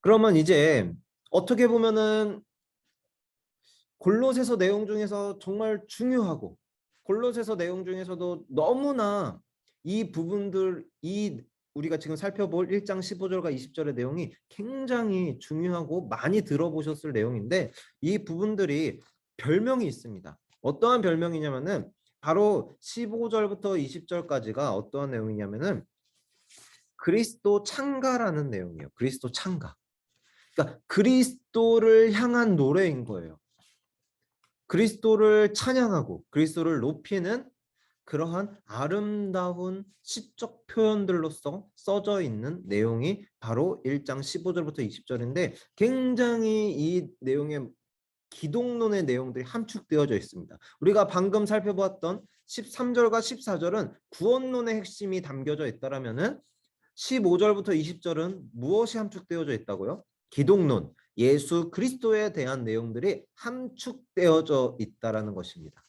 그러면 이제 어떻게 보면은 골로새서 내용 중에서 정말 중요하고 골로새서 내용 중에서도 너무나 이 부분들 우리가 지금 살펴볼 1장 15절과 20절의 내용이 굉장히 중요하고 많이 들어보셨을 내용인데 이 부분들이 별명이 있습니다. 어떠한 별명이냐면은 바로 15절부터 20절까지가 어떠한 내용이냐면은 그리스도 창가라는 내용이에요. 그리스도 창가. 그러니까 그리스도를 향한 노래인 거예요. 그리스도를 찬양하고 그리스도를 높이는 그러한 아름다운 시적 표현들로서 써져 있는 내용이 바로 1장 15절부터 20절인데 굉장히 이 내용에 기독론의 내용들이 함축되어져 있습니다. 우리가 방금 살펴보았던 13절과 14절은 구원론의 핵심이 담겨져 있다라면은 15절부터 20절은 무엇이 함축되어져 있다고요? 기독론, 예수 그리스도에 대한 내용들이 함축되어져 있다라는 것입니다.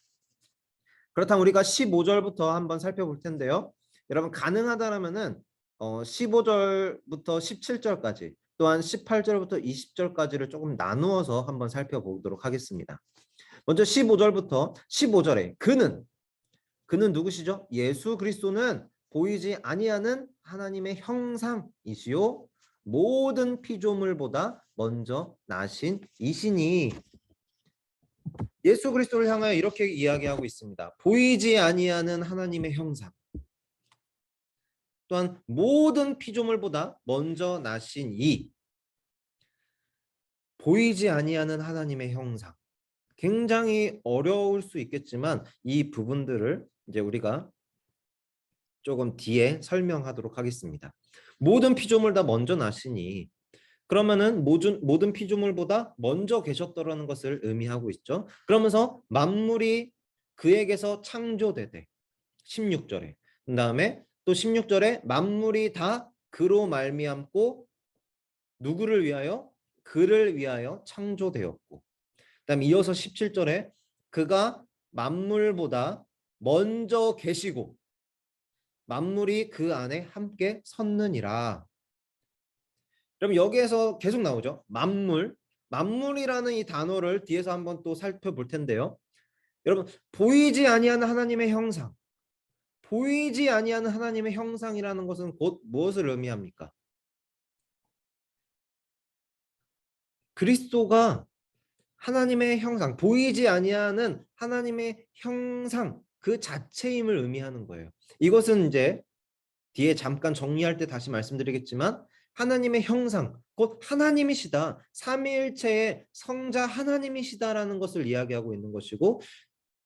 그렇다면 우리가 15절부터 한번 살펴볼 텐데요. 여러분 가능하다라면은 15절부터 17절까지 또한 18절부터 20절까지를 조금 나누어서 한번 살펴보도록 하겠습니다. 먼저 15절부터 15절에 그는 누구시죠? 예수 그리스도는 보이지 아니하는 하나님의 형상이시요 모든 피조물보다 먼저 나신 이시니. 예수 그리스도를 향하여 이렇게 이야기하고 있습니다. 보이지 아니하는 하나님의 형상, 또한 모든 피조물보다 먼저 나신 이. 보이지 아니하는 하나님의 형상, 굉장히 어려울 수 있겠지만 이 부분들을 이제 우리가 조금 뒤에 설명하도록 하겠습니다. 모든 피조물보다 먼저 나시니, 그러면은 모든 피조물보다 먼저 계셨더라는 것을 의미하고 있죠. 그러면서 만물이 그에게서 창조되되 16절에, 그 다음에 또 16절에 만물이 다 그로 말미암고 누구를 위하여? 그를 위하여 창조되었고, 그 다음에 이어서 17절에 그가 만물보다 먼저 계시고 만물이 그 안에 함께 섰느니라. 그럼 여기에서 계속 나오죠. 만물이라는 이 단어를 뒤에서 한번 또 살펴볼 텐데요. 여러분 보이지 아니하는 하나님의 형상, 보이지 아니하는 하나님의 형상이라는 것은 곧 무엇을 의미합니까? 그리스도가 하나님의 형상, 보이지 아니하는 하나님의 형상 그 자체임을 의미하는 거예요. 이것은 이제 뒤에 잠깐 정리할 때 다시 말씀드리겠지만 하나님의 형상, 곧 하나님이시다. 삼위일체의 성자 하나님이시다라는 것을 이야기하고 있는 것이고,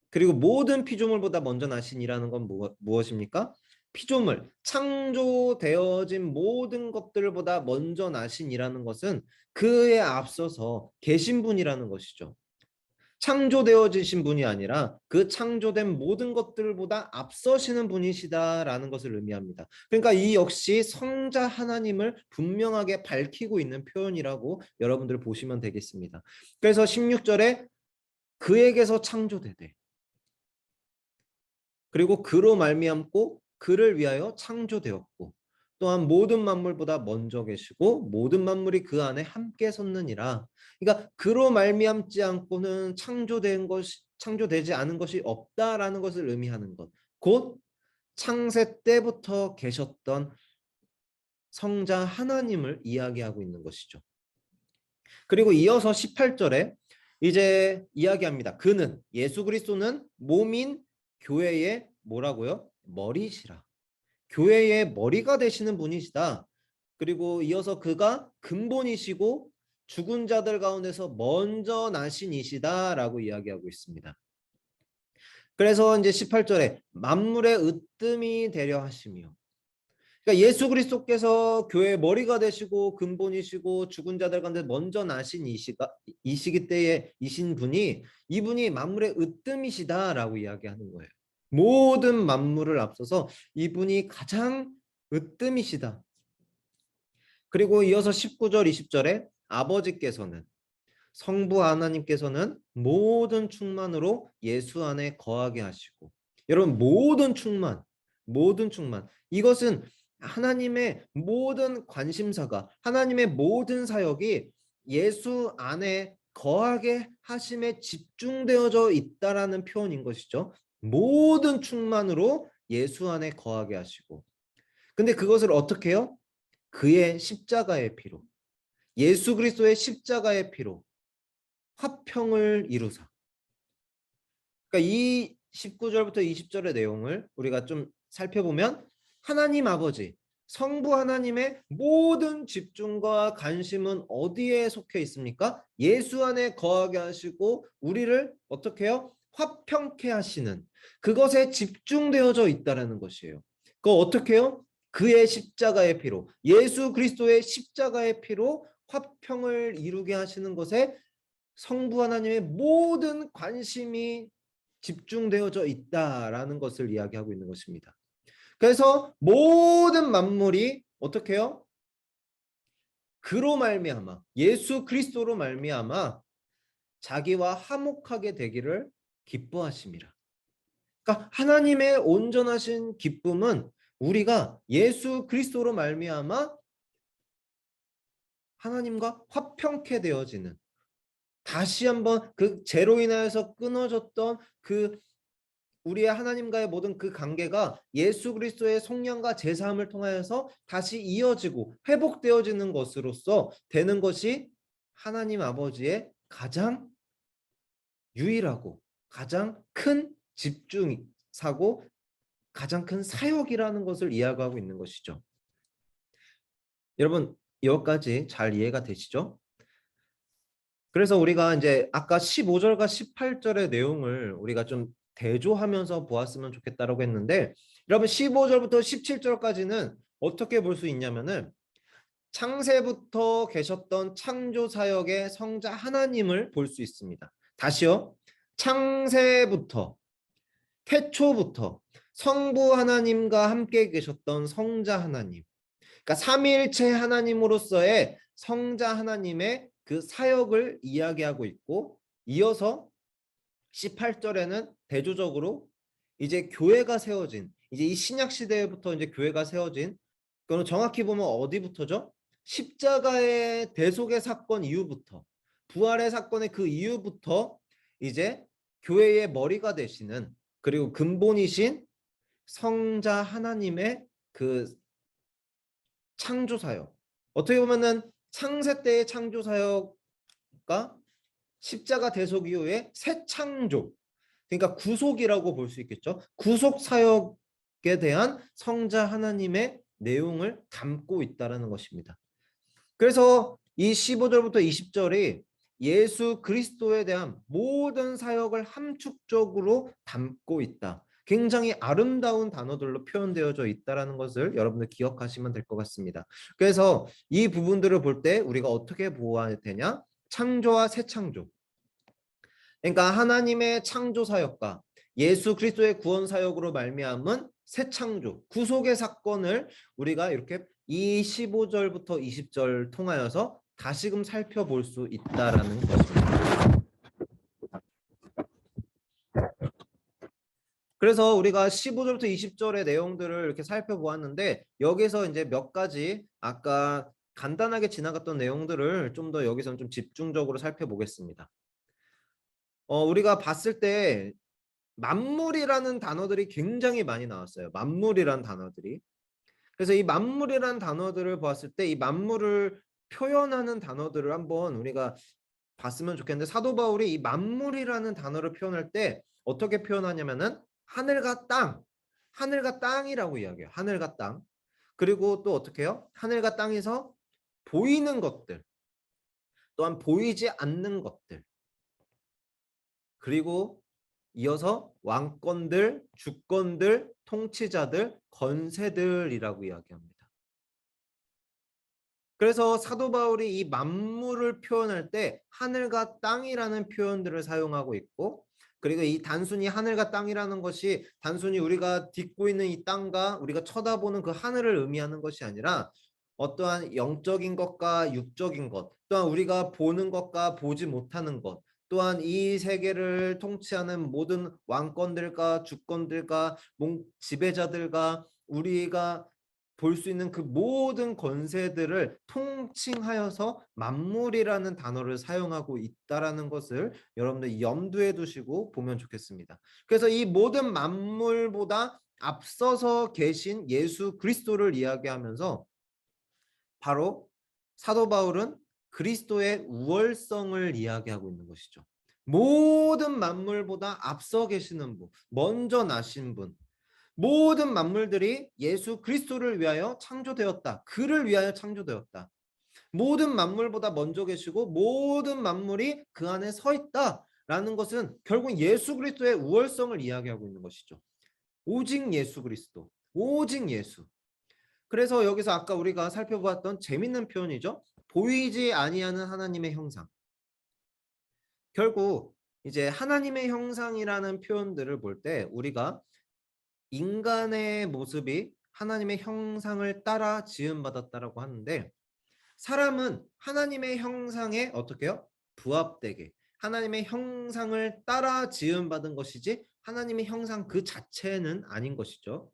그리고 모든 피조물보다 먼저 나신이라는 건 무엇입니까? 피조물, 창조되어진 모든 것들보다 먼저 나신이라는 것은 그에 앞서서 계신 분이라는 것이죠. 창조되어지신 분이 아니라 그 창조된 모든 것들보다 앞서시는 분이시다라는 것을 의미합니다. 그러니까 이 역시 성자 하나님을 분명하게 밝히고 있는 표현이라고 여러분들 보시면 되겠습니다. 그래서 16절에 그에게서 창조되되, 그리고 그로 말미암고 그를 위하여 창조되었고, 또한 모든 만물보다 먼저 계시고 모든 만물이 그 안에 함께 섰느니라. 그러니까 그로 말미암지 않고는 창조되지 않은 것이 없다라는 것을 의미하는 것. 곧 창세 때부터 계셨던 성자 하나님을 이야기하고 있는 것이죠. 그리고 이어서 18절에 이제 이야기합니다. 그는, 예수 그리스도는 몸인 교회의 뭐라고요? 머리시라. 교회의 머리가 되시는 분이시다. 그리고 이어서 그가 근본이시고 죽은 자들 가운데서 먼저 나신 이시다라고 이야기하고 있습니다. 그래서 이제 18절에 만물의 으뜸이 되려 하시며, 그러니까 예수 그리스도께서 교회의 머리가 되시고 근본이시고 죽은 자들 가운데 먼저 나신 이시기 때에 이신 분이, 이분이 만물의 으뜸이시다라고 이야기하는 거예요. 모든 만물을 앞서서 이분이 가장 으뜸이시다. 그리고 이어서 19절 20절에 아버지께서는, 성부 하나님께서는 모든 충만으로 예수 안에 거하게 하시고. 여러분 모든 충만, 이것은 하나님의 모든 관심사가, 하나님의 모든 사역이 예수 안에 거하게 하심에 집중되어져 있다라는 표현인 것이죠. 모든 충만으로 예수 안에 거하게 하시고. 근데 그것을 어떻게 해요? 그의 십자가의 피로, 예수 그리스도의 십자가의 피로 화평을 이루사. 그러니까 이 19절부터 20절의 내용을 우리가 좀 살펴보면 하나님 아버지, 성부 하나님의 모든 집중과 관심은 어디에 속해 있습니까? 예수 안에 거하게 하시고 우리를 어떻게 해요? 화평케 하시는 그것에 집중되어져 있다라는 것이에요. 그거 어떻게 해요? 그의 십자가의 피로, 예수 그리스도의 십자가의 피로 화평을 이루게 하시는 것에 성부 하나님의 모든 관심이 집중되어져 있다라는 것을 이야기하고 있는 것입니다. 그래서 모든 만물이 어떻게 해요? 그로 말미암아, 예수 그리스도로 말미암아 자기와 화목하게 되기를 기뻐하심이라. 그러니까 하나님의 온전하신 기쁨은 우리가 예수 그리스도로 말미암아 하나님과 화평케 되어지는, 다시 한번 그 죄로 인하여서 끊어졌던 그 우리의 하나님과의 모든 그 관계가 예수 그리스도의 속량과 제사함을 통하여서 다시 이어지고 회복되어지는 것으로서 되는 것이 하나님 아버지의 가장 유일하고 가장 큰 집중사고 가장 큰 사역이라는 것을 이야기하고 있는 것이죠. 여러분, 여기까지 잘 이해가 되시죠? 그래서 우리가 이제 아까 15절과 18절의 내용을 우리가 좀 대조하면서 보았으면 좋겠다라고 했는데, 여러분 15절부터 17절까지는 어떻게 볼 수 있냐면은 창세부터 계셨던 창조 사역의 성자 하나님을 볼 수 있습니다. 다시요. 창세부터, 태초부터 성부 하나님과 함께 계셨던 성자 하나님, 그러니까 삼위일체 하나님으로서의 성자 하나님의 그 사역을 이야기하고 있고, 이어서 18절에는 대조적으로 이제 교회가 세워진, 이제 이 신약 시대부터 이제 교회가 세워진, 그건 정확히 보면 어디부터죠? 십자가의 대속의 사건 이후부터, 부활의 사건의 그 이후부터 이제 교회의 머리가 되시는, 그리고 근본이신 성자 하나님의 그 창조 사역, 어떻게 보면은 창세 때의 창조 사역과 십자가 대속 이후에 새 창조, 그러니까 구속이라고 볼 수 있겠죠. 구속 사역에 대한 성자 하나님의 내용을 담고 있다라는 것입니다. 그래서 이 15절부터 20절이 예수 그리스도에 대한 모든 사역을 함축적으로 담고 있다. 굉장히 아름다운 단어들로 표현되어져 있다라는 것을 여러분들 기억하시면 될 것 같습니다. 그래서 이 부분들을 볼 때 우리가 어떻게 보아야 되냐? 창조와 새 창조. 그러니까 하나님의 창조 사역과 예수 그리스도의 구원 사역으로 말미암은 새 창조, 구속의 사건을 우리가 이렇게 이 15절부터 20절 통하여서 다시금 살펴볼 수 있다라는 것입니다. 그래서 우리가 15절부터 20절의 내용들을 이렇게 살펴보았는데, 여기서 이제 몇 가지 아까 간단하게 지나갔던 내용들을 좀 더 여기서는 좀 집중적으로 살펴보겠습니다. 우리가 봤을 때 만물이라는 단어들이 굉장히 많이 나왔어요. 만물이라는 단어들이. 그래서 이 만물이라는 단어들을 봤을 때 이 만물을 표현하는 단어들을 한번 우리가 봤으면 좋겠는데, 사도 바울이 이 만물이라는 단어를 표현할 때 어떻게 표현하냐면은 하늘과 땅, 하늘과 땅이라고 이야기해요. 하늘과 땅. 그리고 또 어떻게 해요? 하늘과 땅에서 보이는 것들, 또한 보이지 않는 것들, 그리고 이어서 왕권들, 주권들, 통치자들, 권세들이라고 이야기합니다. 그래서 사도 바울이 이 만물을 표현할 때 하늘과 땅이라는 표현들을 사용하고 있고, 그리고 이 단순히 하늘과 땅이라는 것이 단순히 우리가 딛고 있는 이 땅과 우리가 쳐다보는 그 하늘을 의미하는 것이 아니라 어떠한 영적인 것과 육적인 것, 또한 우리가 보는 것과 보지 못하는 것, 또한 이 세계를 통치하는 모든 왕권들과 주권들과 지배자들과 우리가 볼 수 있는 그 모든 권세들을 통칭하여서 만물이라는 단어를 사용하고 있다라는 것을 여러분들 염두에 두시고 보면 좋겠습니다. 그래서 이 모든 만물보다 앞서서 계신 예수 그리스도를 이야기하면서 바로 사도 바울은 그리스도의 우월성을 이야기하고 있는 것이죠. 모든 만물보다 앞서 계시는 분, 먼저 나신 분, 모든 만물들이 예수 그리스도를 위하여 창조되었다. 그를 위하여 창조되었다. 모든 만물보다 먼저 계시고 모든 만물이 그 안에 서 있다라는 것은 결국 예수 그리스도의 우월성을 이야기하고 있는 것이죠. 오직 예수 그리스도, 오직 예수. 그래서 여기서 아까 우리가 살펴보았던 재밌는 표현이죠. 보이지 아니하는 하나님의 형상. 결국 이제 하나님의 형상이라는 표현들을 볼 때 우리가 인간의 모습이 하나님의 형상을 따라 지음받았다라고 하는데 사람은 하나님의 형상에 어떻게 해요? 부합되게 하나님의 형상을 따라 지음받은 것이지 하나님의 형상 그 자체는 아닌 것이죠.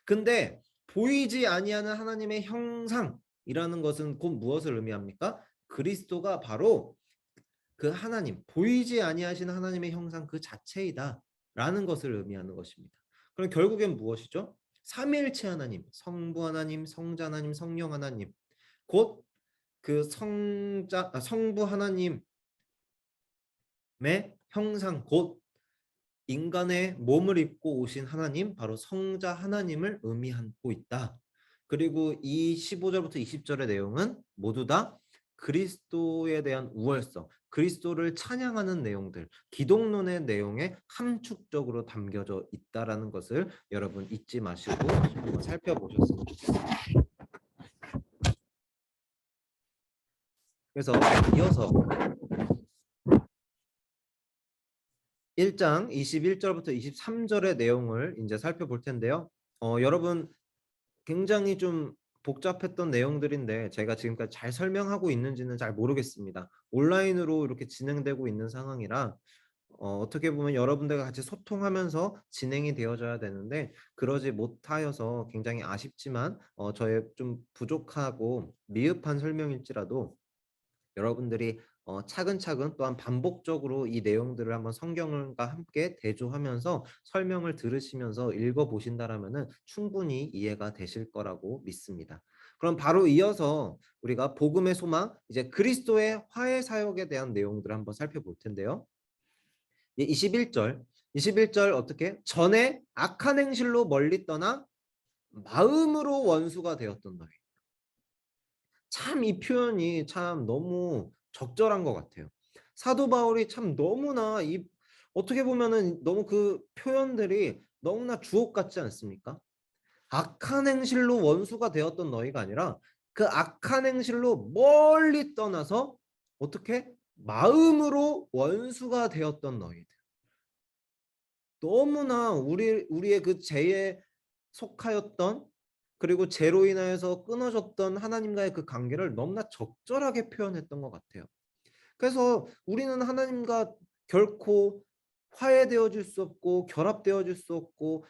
근데 보이지 아니하는 하나님의 형상이라는 것은 곧 무엇을 의미합니까? 그리스도가 바로 그 하나님, 보이지 아니하시는 하나님의 형상 그 자체이다라는 것을 의미하는 것입니다. 그럼 결국엔 무엇이죠? 삼위일체 하나님, 성부 하나님, 성자 하나님, 성령 하나님, 곧 그 성부 하나님의 형상, 곧 인간의 몸을 입고 오신 하나님, 바로 성자 하나님을 의미하고 있다. 그리고 이 15절부터 20절의 내용은 모두 다 그리스도에 대한 우월성, 그리스도를 찬양하는 내용들, 기독론의 내용에 함축적으로 담겨져 있다라는 것을 여러분 잊지 마시고 한번 살펴보셨으면 좋겠습니다. 그래서 이어서 1장 21절부터 23절의 내용을 이제 살펴볼 텐데요. 여러분 굉장히 좀 복잡했던 내용들인데 제가 지금까지 잘 설명하고 있는지는 잘 모르겠습니다. 온라인으로 이렇게 진행되고 있는 상황이라 어떻게 보면 여러분들과 같이 소통하면서 진행이 되어져야 되는데 그러지 못하여서 굉장히 아쉽지만 저의 좀 부족하고 미흡한 설명일지라도 여러분들이 차근차근 또한 반복적으로 이 내용들을 한번 성경과 함께 대조하면서 설명을 들으시면서 읽어보신다라면은 충분히 이해가 되실 거라고 믿습니다. 그럼 바로 이어서 우리가 복음의 소망, 이제 그리스도의 화해 사역에 대한 내용들을 한번 살펴볼 텐데요. 21절 어떻게? 전에 악한 행실로 멀리 떠나 마음으로 원수가 되었던 너희. 참 이 표현이 참 너무 적절한 것 같아요. 사도 바울이 참 너무나 어떻게 보면은 너무 그 표현들이 너무나 주옥 같지 않습니까? 악한 행실로 원수가 되었던 너희가 아니라 그 악한 행실로 멀리 떠나서 어떻게 마음으로 원수가 되었던 너희들. 너무나 우리의 그 죄에 속하였던 그리고 죄로 인하여서 끊어졌던 하나님과의 그 관계를 너무나 적절하게 표현했던 것 같아요. 그래서 우리는 하나님과 결코 화해되어질 수 없고 결합되어질 수 없고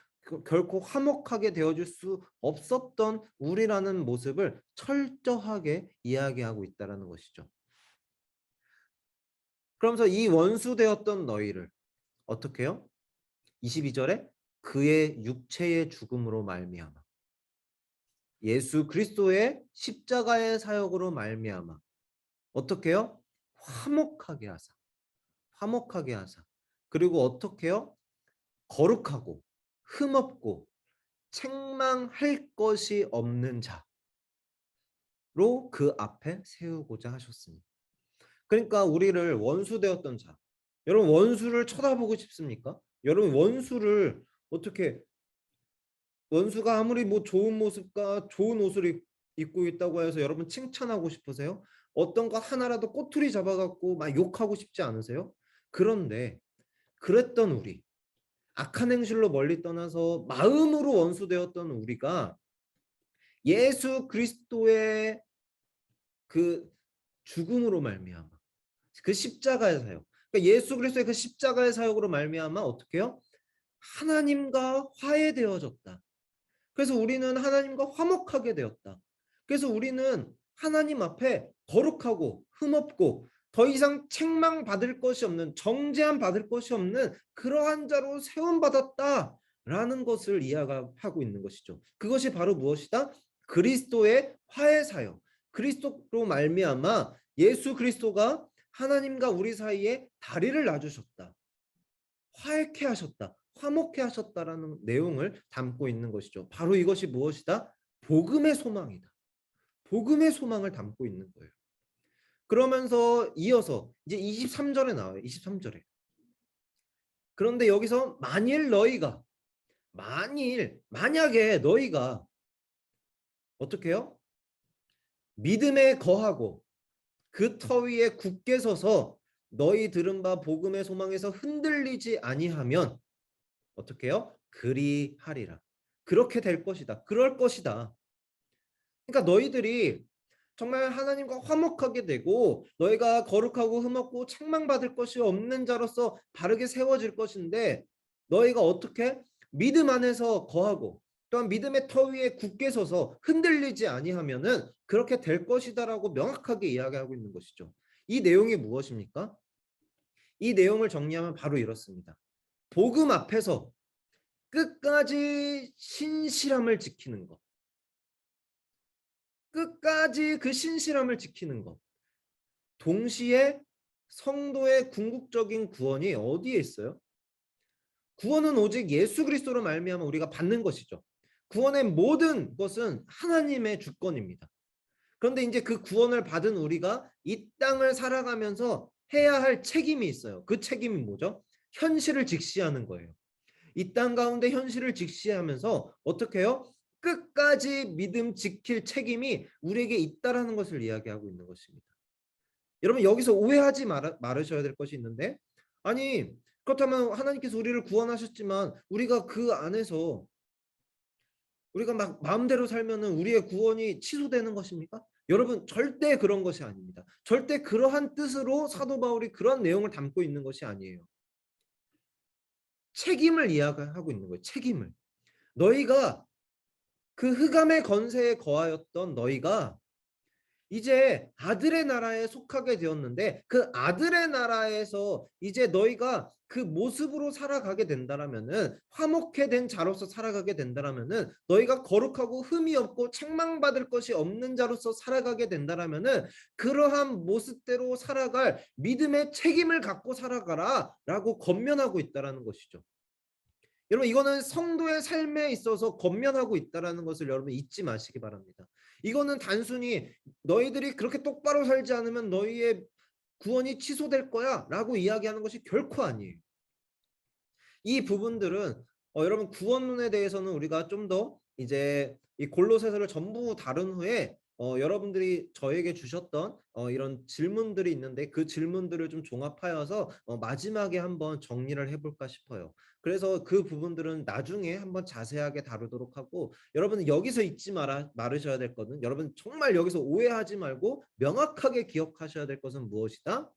결코 화목하게 되어질 수 없었던 우리라는 모습을 철저하게 이야기하고 있다는 것이죠. 그러면서 이 원수되었던 너희를 어떻게 해요? 22절에 그의 육체의 죽음으로 말미암아 예수 그리스도의 십자가의 사역으로 말미암아 어떻게 해요? 화목하게 하사 그리고 어떻게 해요? 거룩하고 흠없고 책망할 것이 없는 자로 그 앞에 세우고자 하셨습니다. 그러니까 우리를 원수 되었던 자, 여러분 원수를 쳐다보고 싶습니까? 여러분 원수를 어떻게 원수가 아무리 뭐 좋은 모습과 좋은 옷을 입고 있다고 해서 여러분 칭찬하고 싶으세요? 어떤 거 하나라도 꼬투리 잡아갖고 막 욕하고 싶지 않으세요? 그런데 그랬던 우리, 악한 행실로 멀리 떠나서 마음으로 원수되었던 우리가 예수 그리스도의 그 죽음으로 말미암아 그 십자가의 사역, 그러니까 예수 그리스도의 그 십자가의 사역으로 말미암아 어떻게 해요? 하나님과 화해되어졌다. 그래서 우리는 하나님과 화목하게 되었다. 그래서 우리는 하나님 앞에 거룩하고 흠없고 더 이상 책망받을 것이 없는, 정죄함 받을 것이 없는 그러한 자로 세움받았다라는 것을 이야기하고 있는 것이죠. 그것이 바로 무엇이다? 그리스도의 화해 사역. 그리스도로 말미암아 예수 그리스도가 하나님과 우리 사이에 다리를 놔주셨다. 화해케 하셨다. 화목케 하셨다라는 내용을 담고 있는 것이죠. 바로 이것이 무엇이다? 복음의 소망이다. 복음의 소망을 담고 있는 거예요. 그러면서 이어서 이제 23절에 나와요. 23절에. 그런데 여기서 만약에 너희가 어떻게 해요? 믿음에 거하고 그 터 위에 굳게 서서 너희 들은 바 복음의 소망에서 흔들리지 아니하면 어떻게 해요? 그리하리라. 그렇게 될 것이다. 그럴 것이다. 그러니까 너희들이 정말 하나님과 화목하게 되고 너희가 거룩하고 흠없고 책망받을 것이 없는 자로서 바르게 세워질 것인데 너희가 어떻게 믿음 안에서 거하고 또한 믿음의 터 위에 굳게 서서 흔들리지 아니하면은 그렇게 될 것이다라고 명확하게 이야기하고 있는 것이죠. 이 내용이 무엇입니까? 이 내용을 정리하면 바로 이렇습니다. 복음 앞에서 끝까지 신실함을 지키는 것. 끝까지 그 신실함을 지키는 것. 동시에 성도의 궁극적인 구원이 어디에 있어요? 구원은 오직 예수 그리스도로 말미암아 우리가 받는 것이죠. 구원의 모든 것은 하나님의 주권입니다. 그런데 이제 그 구원을 받은 우리가 이 땅을 살아가면서 해야 할 책임이 있어요. 그 책임이 뭐죠? 현실을 직시하는 거예요. 이 땅 가운데 현실을 직시하면서 어떻게 해요? 끝까지 믿음 지킬 책임이 우리에게 있다라는 것을 이야기하고 있는 것입니다. 여러분 여기서 오해하지 말으셔야 될 것이 있는데 아니 그렇다면 하나님께서 우리를 구원하셨지만 우리가 그 안에서 우리가 막 마음대로 살면은 우리의 구원이 취소되는 것입니까? 여러분 절대 그런 것이 아닙니다. 절대 그러한 뜻으로 사도 바울이 그런 내용을 담고 있는 것이 아니에요. 책임을 이야기하고 있는 거예요. 책임을. 너희가 그 흑암의 건세에 거하였던 너희가 이제 아들의 나라에 속하게 되었는데 그 아들의 나라에서 이제 너희가 그 모습으로 살아가게 된다라면은 화목해 된 자로서 살아가게 된다라면은 너희가 거룩하고 흠이 없고 책망받을 것이 없는 자로서 살아가게 된다라면은 그러한 모습대로 살아갈 믿음의 책임을 갖고 살아가라라고 권면하고 있다라는 것이죠. 여러분 이거는 성도의 삶에 있어서 권면하고 있다라는 것을 여러분 잊지 마시기 바랍니다. 이거는 단순히 너희들이 그렇게 똑바로 살지 않으면 너희의 구원이 취소될 거야 라고 이야기하는 것이 결코 아니에요. 이 부분들은 여러분 구원론에 대해서는 우리가 좀 더 이제 이 골로새서를 전부 다룬 후에 여러분들이 저에게 주셨던 이런 질문들이 있는데 그 질문들을 좀 종합하여서 마지막에 한번 정리를 해볼까 싶어요. 그래서 그 부분들은 나중에 한번 자세하게 다루도록 하고 여러분은 여기서 잊지 말으셔야 될 것은 여러분 정말 여기서 오해하지 말고 명확하게 기억하셔야 될 것은 무엇이다?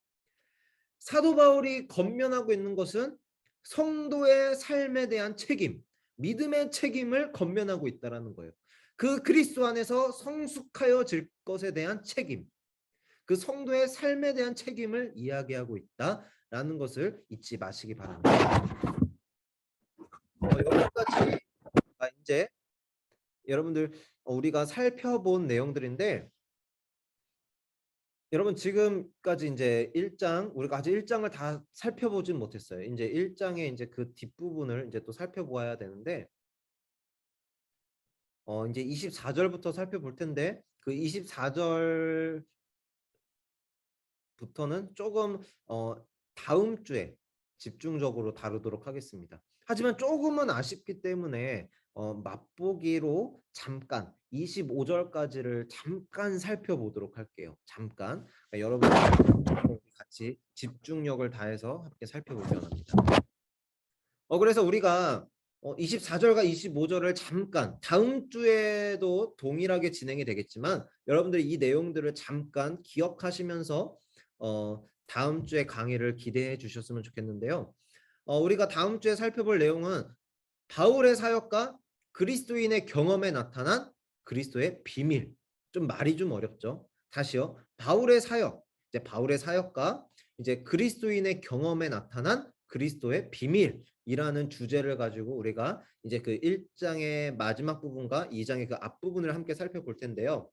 사도 바울이 권면하고 있는 것은 성도의 삶에 대한 책임, 믿음의 책임을 권면하고 있다라는 거예요. 그 그리스도 안에서 성숙하여질 것에 대한 책임, 그 성도의 삶에 대한 책임을 이야기하고 있다라는 것을 잊지 마시기 바랍니다. 여기까지 이제 여러분들 우리가 살펴본 내용들인데 여러분 지금까지 이제 1장 우리가 아직 1장을 다 살펴보진 못했어요. 이제 1장의 이제 그 뒷부분을 이제 또 살펴보아야 되는데 이제 24절부터 살펴볼 텐데 그 24절부터는 조금 다음 주에 집중적으로 다루도록 하겠습니다. 하지만 조금은 아쉽기 때문에 맛보기로 잠깐 25절까지를 잠깐 살펴보도록 할게요. 잠깐 여러분 같이 집중력을 다해서 함께 살펴보기 원합니다. 그래서 우리가 24절과 25절을 잠깐 다음 주에도 동일하게 진행이 되겠지만 여러분들이 이 내용들을 잠깐 기억하시면서 다음 주에 강의를 기대해 주셨으면 좋겠는데요. 우리가 다음 주에 살펴볼 내용은 바울의 사역과 그리스도인의 경험에 나타난 그리스도의 비밀. 좀 말이 좀 어렵죠. 다시요. 바울의 사역. 이제 바울의 사역과 이제 그리스도인의 경험에 나타난 그리스도의 비밀이라는 주제를 가지고 우리가 이제 그 1장의 마지막 부분과 2장의 그 앞부분을 함께 살펴볼 텐데요.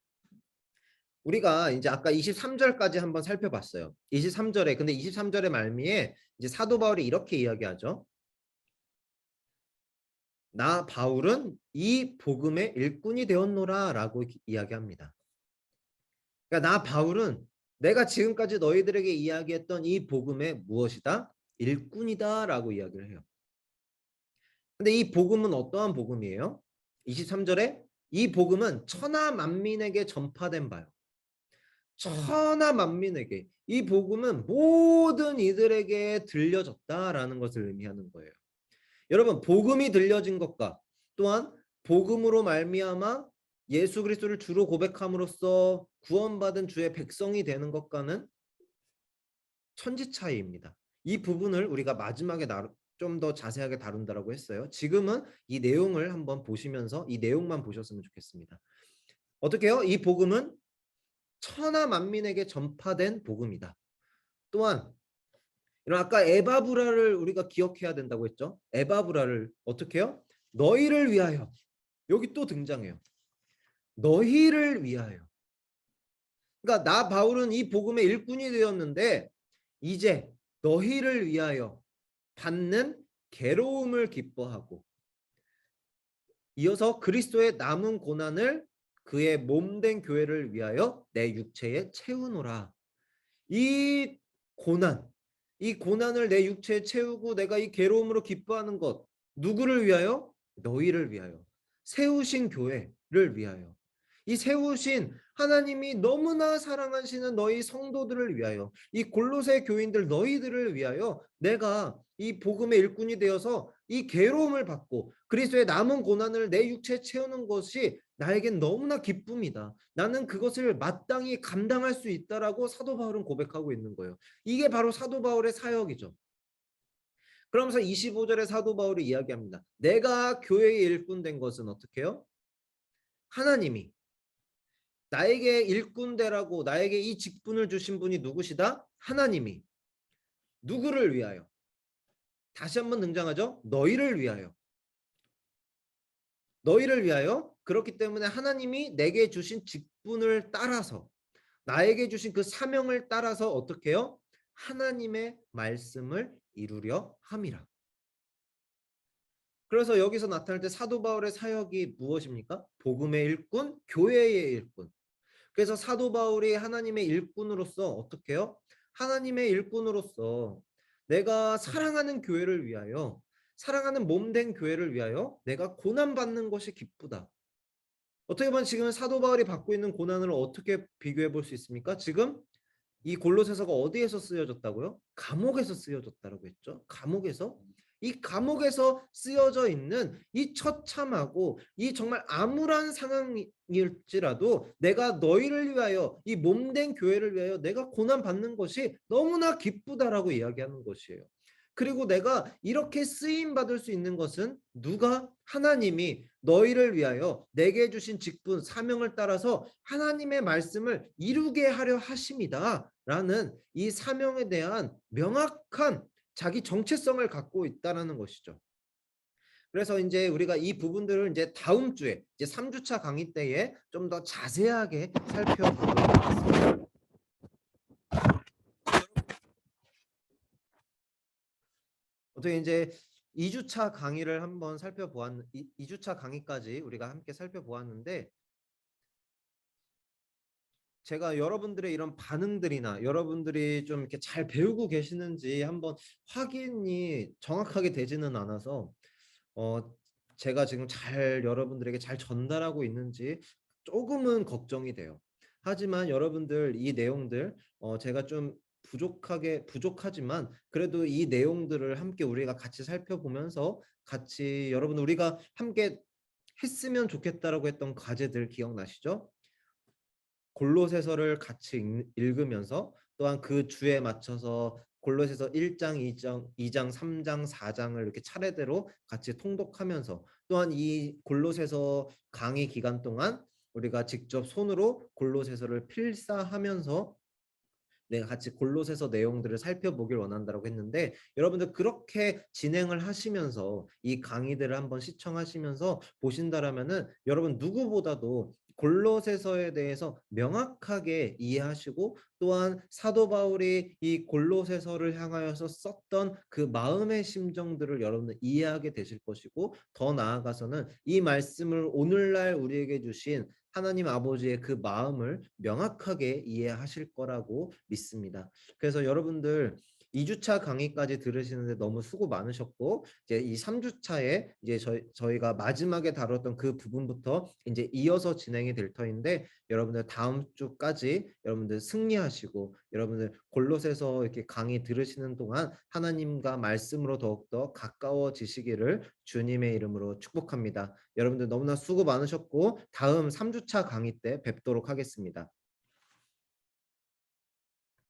우리가 이제 아까 23절까지 한번 살펴봤어요. 23절에 근데 23절의 말미에 이제 사도 바울이 이렇게 이야기하죠. 나 바울은 이 복음의 일꾼이 되었노라라고 이야기합니다. 그러니까 나 바울은 내가 지금까지 너희들에게 이야기했던 이 복음의 무엇이다? 일꾼이다라고 이야기를 해요. 근데 이 복음은 어떠한 복음이에요? 23절에 이 복음은 천하 만민에게 전파된 바요. 천하 만민에게 이 복음은 모든 이들에게 들려졌다라는 것을 의미하는 거예요. 여러분, 복음이 들려진 것과 또한 복음으로 말미암아 예수 그리스도를 주로 고백함으로써 구원받은 주의 백성이 되는 것과는 천지 차이입니다. 이 부분을 우리가 마지막에 좀 더 자세하게 다룬다라고 했어요. 지금은 이 내용을 한번 보시면서 이 내용만 보셨으면 좋겠습니다. 어떻게 해요? 이 복음은 천하 만민에게 전파된 복음이다. 또한 이런 아까 에바브라를 우리가 기억해야 된다고 했죠. 에바브라를 어떻게 해요? 너희를 위하여. 여기 또 등장해요. 너희를 위하여. 그러니까 나 바울은 이 복음의 일꾼이 되었는데 이제 너희를 위하여 받는 괴로움을 기뻐하고 이어서 그리스도의 남은 고난을 그의 몸된 교회를 위하여 내 육체에 채우노라. 이 고난, 이 고난을 내 육체에 채우고 내가 이 괴로움으로 기뻐하는 것 누구를 위하여? 너희를 위하여. 세우신 교회를 위하여. 이 세우신 하나님이 너무나 사랑하시는 너희 성도들을 위하여, 이 골로새 교인들 너희들을 위하여 내가 이 복음의 일꾼이 되어서 이 괴로움을 받고 그리스도의 남은 고난을 내 육체에 채우는 것이 나에겐 너무나 기쁨이다. 나는 그것을 마땅히 감당할 수 있다라고 사도 바울은 고백하고 있는 거예요. 이게 바로 사도 바울의 사역이죠. 그러면서 25절에 사도 바울이 이야기합니다. 내가 교회의 일꾼 된 것은 어떻게 해요? 하나님이 나에게 일꾼 되라고 나에게 이 직분을 주신 분이 누구시다? 하나님이. 누구를 위하여? 다시 한번 등장하죠. 너희를 위하여. 너희를 위하여. 그렇기 때문에 하나님이 내게 주신 직분을 따라서 나에게 주신 그 사명을 따라서 어떻게 해요? 하나님의 말씀을 이루려 함이라. 그래서 여기서 나타날 때 사도 바울의 사역이 무엇입니까? 복음의 일꾼, 교회의 일꾼. 그래서 사도 바울이 하나님의 일꾼으로서 어떻게 해요? 하나님의 일꾼으로서 내가 사랑하는 교회를 위하여, 사랑하는 몸된 교회를 위하여 내가 고난받는 것이 기쁘다. 어떻게 보면 지금 사도 바울이 받고 있는 고난을 어떻게 비교해 볼 수 있습니까? 지금 이 골로새서가 어디에서 쓰여졌다고요? 감옥에서 쓰여졌다라고 했죠. 감옥에서. 이 감옥에서 쓰여져 있는 이 처참하고 이 정말 암울한 상황일지라도 내가 너희를 위하여 이 몸된 교회를 위하여 내가 고난 받는 것이 너무나 기쁘다라고 이야기하는 것이에요. 그리고 내가 이렇게 쓰임 받을 수 있는 것은 누가? 하나님이 너희를 위하여 내게 주신 직분 사명을 따라서 하나님의 말씀을 이루게 하려 하심이다 라는 이 사명에 대한 명확한 자기 정체성을 갖고 있다라는 것이죠. 그래서 이제 우리가 이 부분들을 이제 다음 주에 이제 3주차 강의 때에 좀 더 자세하게 살펴보도록 하겠습니다. 어떻게 이제 2주차 강의를 한번 살펴보았 2주차 강의까지 우리가 함께 살펴보았는데 제가 여러분들의 이런 반응들이나 여러분들이 좀 이렇게 잘 배우고 계시는지 한번 확인이 정확하게 되지는 않아서 제가 지금 잘 여러분들에게 잘 전달하고 있는지 조금은 걱정이 돼요. 하지만 여러분들 이 내용들 제가 좀 부족하지만 그래도 이 내용들을 함께 우리가 같이 살펴보면서 같이 여러분 우리가 함께 했으면 좋겠다라고 했던 과제들 기억나시죠? 골로새서를 같이 읽으면서 또한 그 주에 맞춰서 골로새서 1 장, 2 장, 3 장, 4 장을 이렇게 차례대로 같이 통독하면서 또한 이 골로새서 강의 기간 동안 우리가 직접 손으로 골로새서를 필사하면서 내가 같이 골로새서 내용들을 살펴보길 원한다라고 했는데 여러분들 그렇게 진행을 하시면서 이 강의들을 한번 시청하시면서 보신다라면은 여러분 누구보다도 골로새서에 대해서 명확하게 이해하시고 또한 사도 바울이 이 골로새서를 향하여서 썼던 그 마음의 심정들을 여러분들 이해하게 되실 것이고 더 나아가서는 이 말씀을 오늘날 우리에게 주신 하나님 아버지의 그 마음을 명확하게 이해하실 거라고 믿습니다. 그래서 여러분들 2주차 강의까지 들으시는데 너무 수고 많으셨고 이제 이 3주차에 이제 저희가 마지막에 다뤘던 그 부분부터 이제 이어서 진행이 될 터인데 여러분들 다음 주까지 여러분들 승리하시고 여러분들 골로새서 이렇게 강의 들으시는 동안 하나님과 말씀으로 더욱더 가까워지시기를 주님의 이름으로 축복합니다. 여러분들 너무나 수고 많으셨고 다음 3주차 강의 때 뵙도록 하겠습니다.